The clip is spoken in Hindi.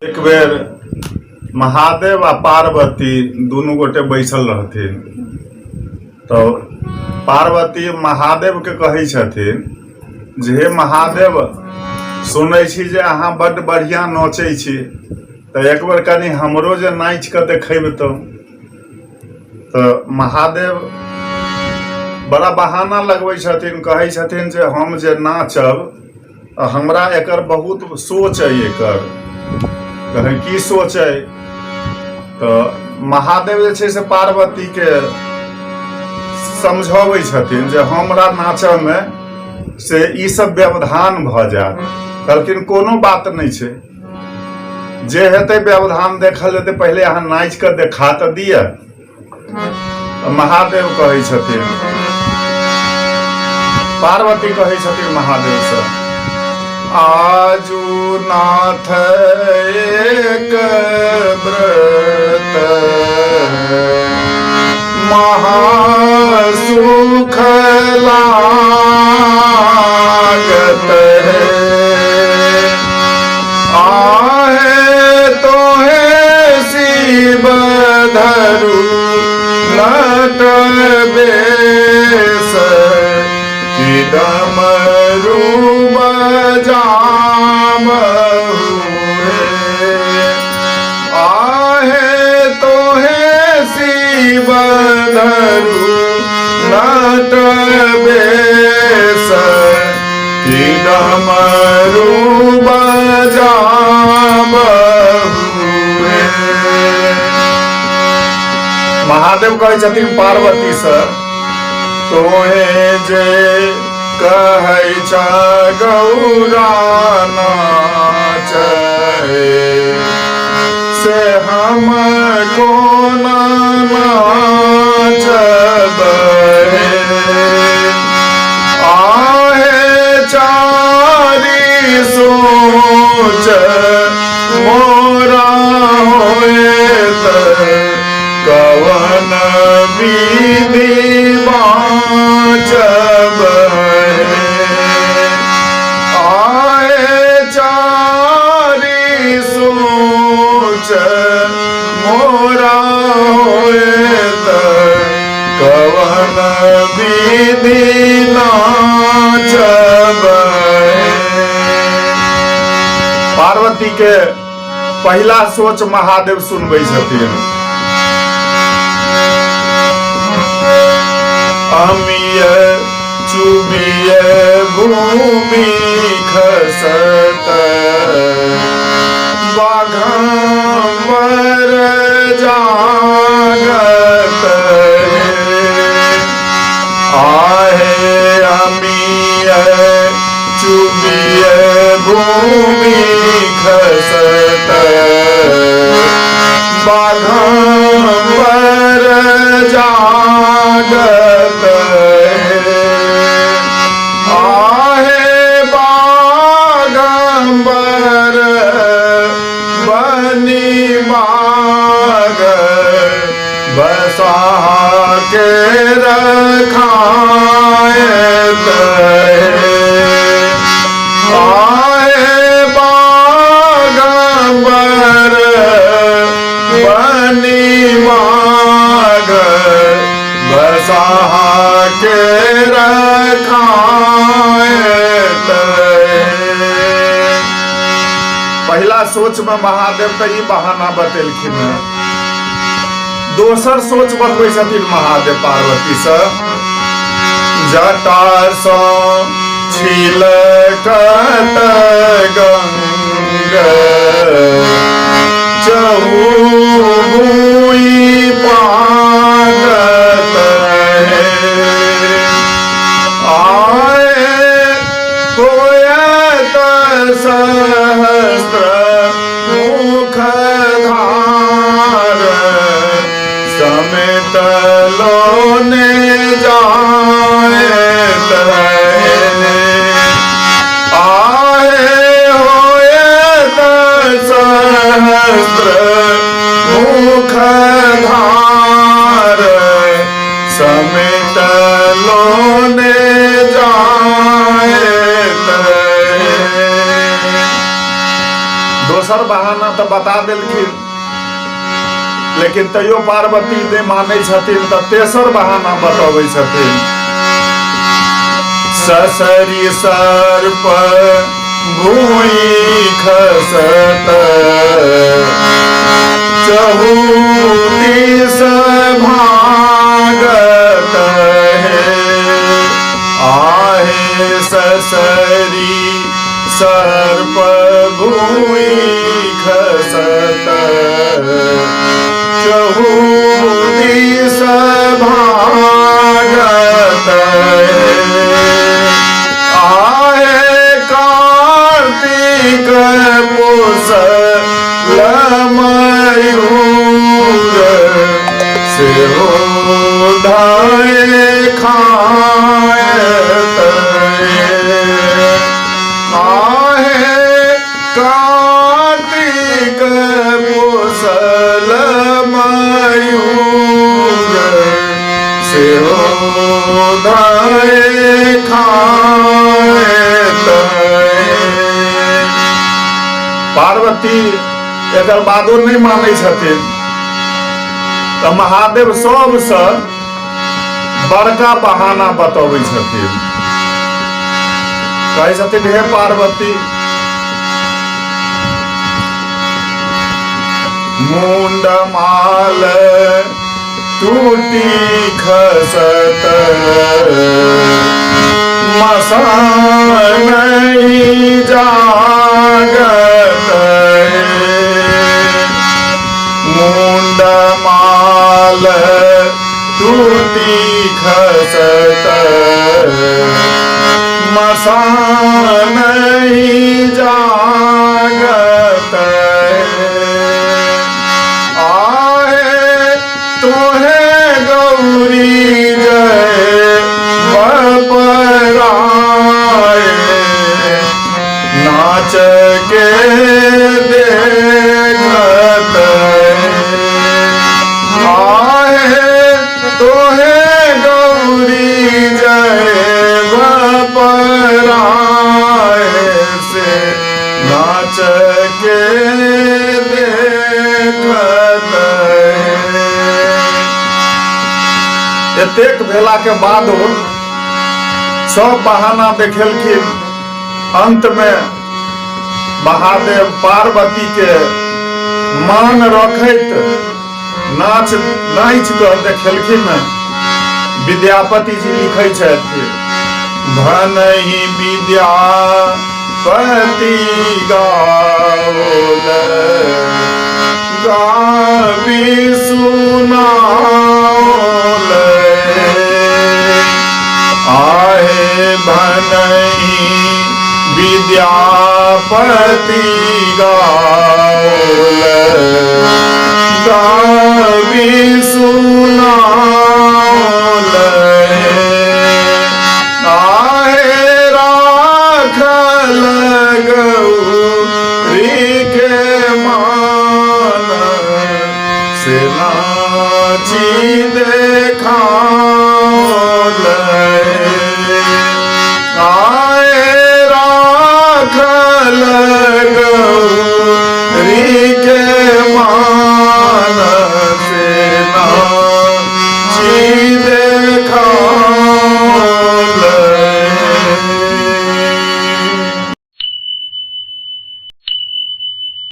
एक बेर महादेव आ पार्वती दुनू गोटे बैसल रहथिन। तो पार्वती महादेव के कही छथिन जे हे महादेव, सुनै छी जे अहाँ बड्ड बढ़िया नाचै छी, तो एक बेर कनी हमरो जे नाच के देखेबतौ। तो महादेव बड़ा बहाना लगबै छथिन, कहै छथिन जे हम जे नाचब हमरा एकर बहुत सोच है। एकर कहे की सोच है? तो महादेव जे छै से पार्वती के समझाबै छथिन जे हमरा नाचय में से ई सब व्यवधान भ जायत। कहलखिन कोनो बात नहीं छै, जे हेतै व्यवधान देखल हेतै, पहले अहाँ नाच के देखा तऽ दिअ। महादेव कहै छथिन, पार्वती कहै छथिन महादेव से, आजू नाथ एक व्रत महासुख लागत है। आहे तो है शिव धरु नट बेस की डमरू आहे तो है शिव धरु नट बेस की डमरू महादेव कहे छथिन पार्वती से, तोहे जे कहै छ गौरा नाच से हम कोना नाचब। आहे चारी सोच मोरा होएत, कवन विधि बाचब। मोरा होएत, कवन विधि नाचब। पार्वती के पहला सोच महादेव सुनबै छथिन। अमिय चुबिय भूमि खसत, बाघंबर जागत आहे। अमिय चुबिय भूमि खसत, बाघंबर जागत आहे। बाघंबर बनी बाग बसा के रखायत आए। बागंबर बनी बाग बसा के रखायत। पहला सोच में महादेव तो ई बहाना बतेलखिन। दोसर सोच बतबै छथिन महादेव पार्वती से, जटा सँ छिलकत गंगा चहु भुइ पागत है। आए होयत सहस्त्र मुख धार, समेत लोने जायत है। आहे होयत सहस्त्र मुख धार, समेत लोने जायत है। तेसर बहाना तो बता दिलखिन, लेकिन तैयो पार्वती नहीं माने छथिन तो तेसर बहाना बताबै छथिन। ससरी सर्प भूमि खसत चहु दिस भागत है। आहे ससरी सर्प भूमि खसत चहु दिस भागत है। आहे कार्तिक पुष मयूर सेहो धाये खायत है। आहे कार्तिक पुष मयूर सेहो धाये खायत है। पार्वती एकर बादो नहीं माने छथिन तो महादेव सबसे बड़का बहाना बतबै छथिन। कहै छथिन, हे पार्वती, मुंड माल टूटी खसत मसान नहीं जागत है। मुंड माल टूटी खसत मसान नहीं जागत है। आहे तोहे गौरी जय बपराए नाच के देखत है। आहे तोहे गौरी जय बपराए से नाच के देखत है। एतेक भेला के बादो सब बहाना देखेलखिन। अंत में महादेव पार्वती के मान रखैत नाच कर देखेलखिन। विद्यापति जी लिखै छथिन, भनहि विद्यापति गाओल गावी सुनाओल। आहे भनहि विद्यापति गाओल गावी सुनाओल। आहे राखल गौरी के मान से नाची देखाओल। आए राखल